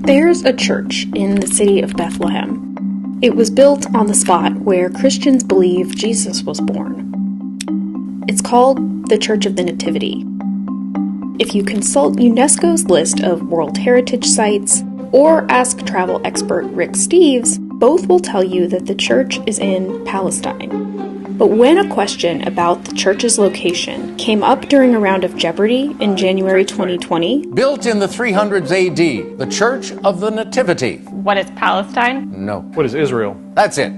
There's a church in the city of Bethlehem. It was built on the spot where Christians believe Jesus was born. It's called the Church of the Nativity. If you consult UNESCO's list of World Heritage Sites or ask travel expert Rick Steves, both will tell you that the church is in Palestine. But when a question about the church's location came up during a round of Jeopardy in January 2020... Built in the 300s AD, the Church of the Nativity. What is Palestine? No. What is Israel? That's it.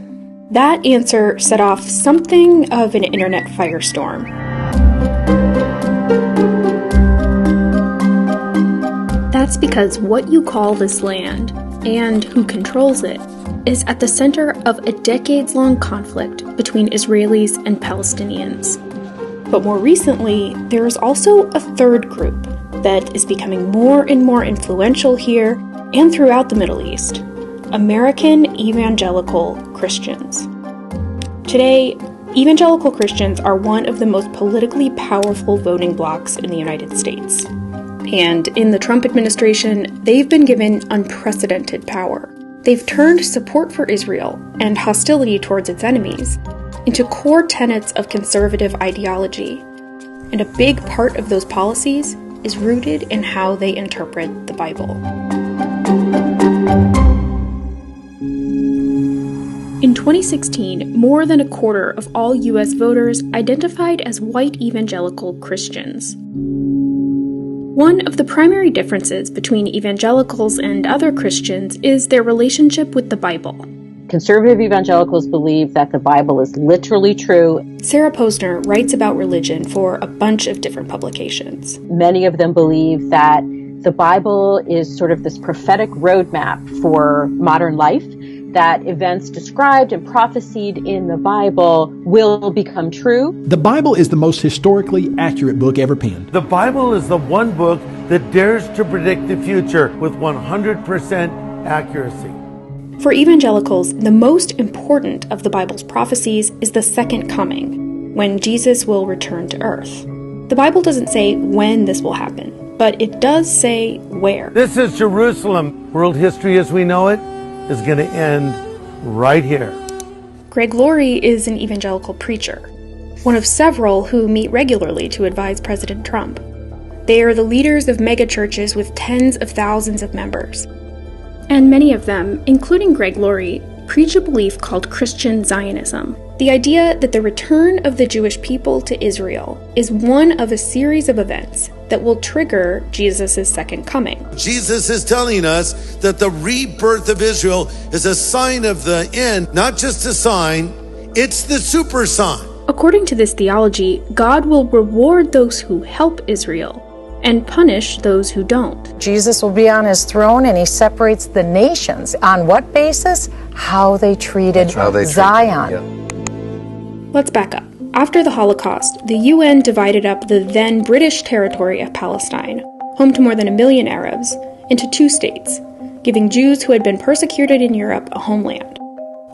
That answer set off something of an internet firestorm. That's because what you call this land, and who controls it, is at the center of a decades-long conflict between Israelis and Palestinians. But more recently, there is also a third group that is becoming more and more influential here and throughout the Middle East: American evangelical Christians. Today, evangelical Christians are one of the most politically powerful voting blocs in the United States. And in the Trump administration, they've been given unprecedented power. They've turned support for Israel and hostility towards its enemies into core tenets of conservative ideology. And a big part of those policies is rooted in how they interpret the Bible. In 2016, more than a quarter of all U.S. voters identified as white evangelical Christians. One of the primary differences between evangelicals and other Christians is their relationship with the Bible. Conservative evangelicals believe that the Bible is literally true. Sarah Posner writes about religion for a bunch of different publications. Many of them believe that the Bible is sort of this prophetic roadmap for modern life, that events described and prophesied in the Bible will become true. The Bible is the most historically accurate book ever penned. The Bible is the one book that dares to predict the future with 100% accuracy. For evangelicals, the most important of the Bible's prophecies is the second coming, when Jesus will return to earth. The Bible doesn't say when this will happen, but it does say where. This is Jerusalem. World history as we know it is going to end right here. Greg Laurie is an evangelical preacher, one of several who meet regularly to advise President Trump. They are the leaders of megachurches with tens of thousands of members. And many of them, including Greg Laurie, preach a belief called Christian Zionism. The idea that the return of the Jewish people to Israel is one of a series of events that will trigger Jesus' second coming. Jesus is telling us that the rebirth of Israel is a sign of the end, not just a sign, it's the super sign. According to this theology, God will reward those who help Israel and punish those who don't. Jesus will be on his throne and he separates the nations. On what basis? How they treated Zion. Let's back up. After the Holocaust, the UN divided up the then British territory of Palestine, home to more than 1 million Arabs, into 2 states, giving Jews who had been persecuted in Europe a homeland.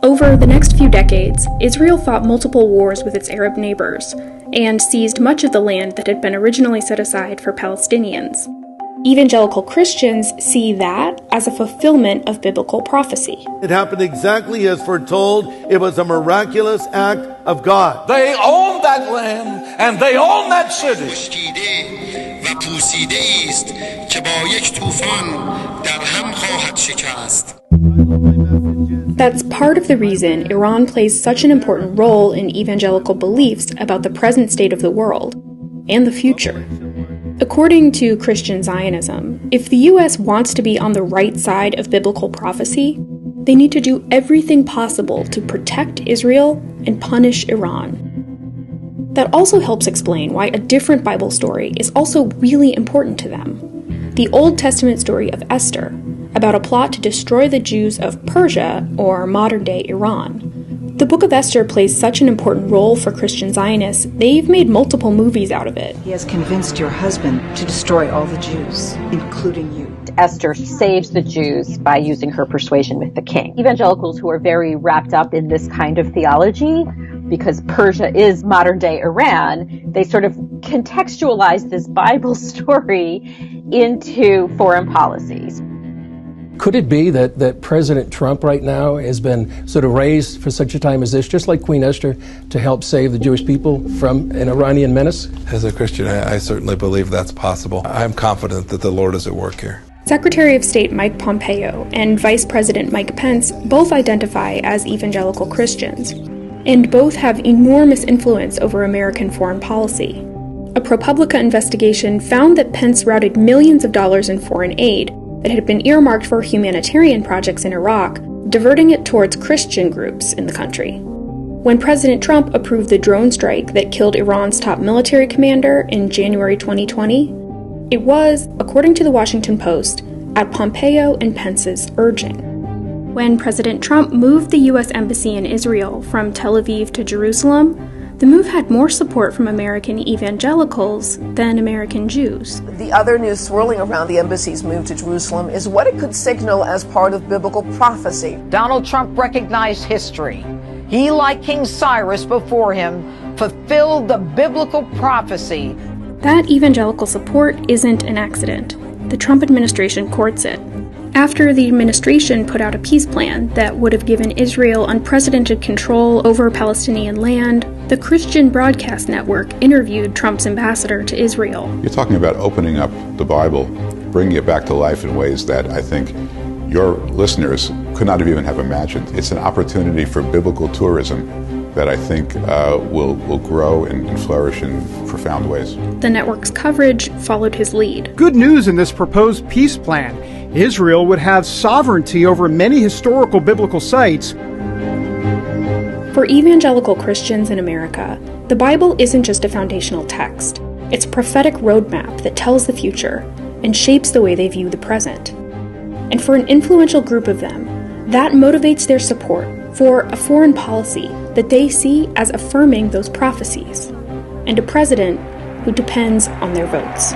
Over the next few decades, Israel fought multiple wars with its Arab neighbors and seized much of the land that had been originally set aside for Palestinians. Evangelical Christians see that as a fulfillment of biblical prophecy. It happened exactly as foretold. It was a miraculous act of God. They own that land and they own that city. That's part of the reason Iran plays such an important role in evangelical beliefs about the present state of the world and the future. According to Christian Zionism, if the U.S. wants to be on the right side of biblical prophecy, they need to do everything possible to protect Israel and punish Iran. That also helps explain why a different Bible story is also really important to them. The Old Testament story of Esther, about a plot to destroy the Jews of Persia, or modern-day Iran. The Book of Esther plays such an important role for Christian Zionists, they've made multiple movies out of it. He has convinced your husband to destroy all the Jews, including you. Esther saves the Jews by using her persuasion with the king. Evangelicals who are very wrapped up in this kind of theology, because Persia is modern-day Iran, they sort of contextualize this Bible story into foreign policies. Could it be that President Trump right now has been sort of raised for such a time as this, just like Queen Esther, to help save the Jewish people from an Iranian menace? As a Christian, I certainly believe that's possible. I'm confident that the Lord is at work here. Secretary of State Mike Pompeo and Vice President Mike Pence both identify as evangelical Christians, and both have enormous influence over American foreign policy. A ProPublica investigation found that Pence routed millions of dollars in foreign aid that had been earmarked for humanitarian projects in Iraq, diverting it towards Christian groups in the country. When President Trump approved the drone strike that killed Iran's top military commander in January 2020, it was, according to the Washington Post, at Pompeo and Pence's urging. When President Trump moved the U.S. Embassy in Israel from Tel Aviv to Jerusalem, the move had more support from American evangelicals than American Jews. The other news swirling around the embassy's move to Jerusalem is what it could signal as part of biblical prophecy. Donald Trump recognized history. He, like King Cyrus before him, fulfilled the biblical prophecy. That evangelical support isn't an accident. The Trump administration courts it. After the administration put out a peace plan that would have given Israel unprecedented control over Palestinian land, the Christian Broadcast Network interviewed Trump's ambassador to Israel. You're talking about opening up the Bible, bringing it back to life in ways that I think your listeners could not even have imagined. It's an opportunity for biblical tourism that I think will grow and flourish in profound ways. The network's coverage followed his lead. Good news in this proposed peace plan. Israel would have sovereignty over many historical biblical sites. For evangelical Christians in America, the Bible isn't just a foundational text. It's a prophetic roadmap that tells the future and shapes the way they view the present. And for an influential group of them, that motivates their support for a foreign policy that they see as affirming those prophecies, and a president who depends on their votes.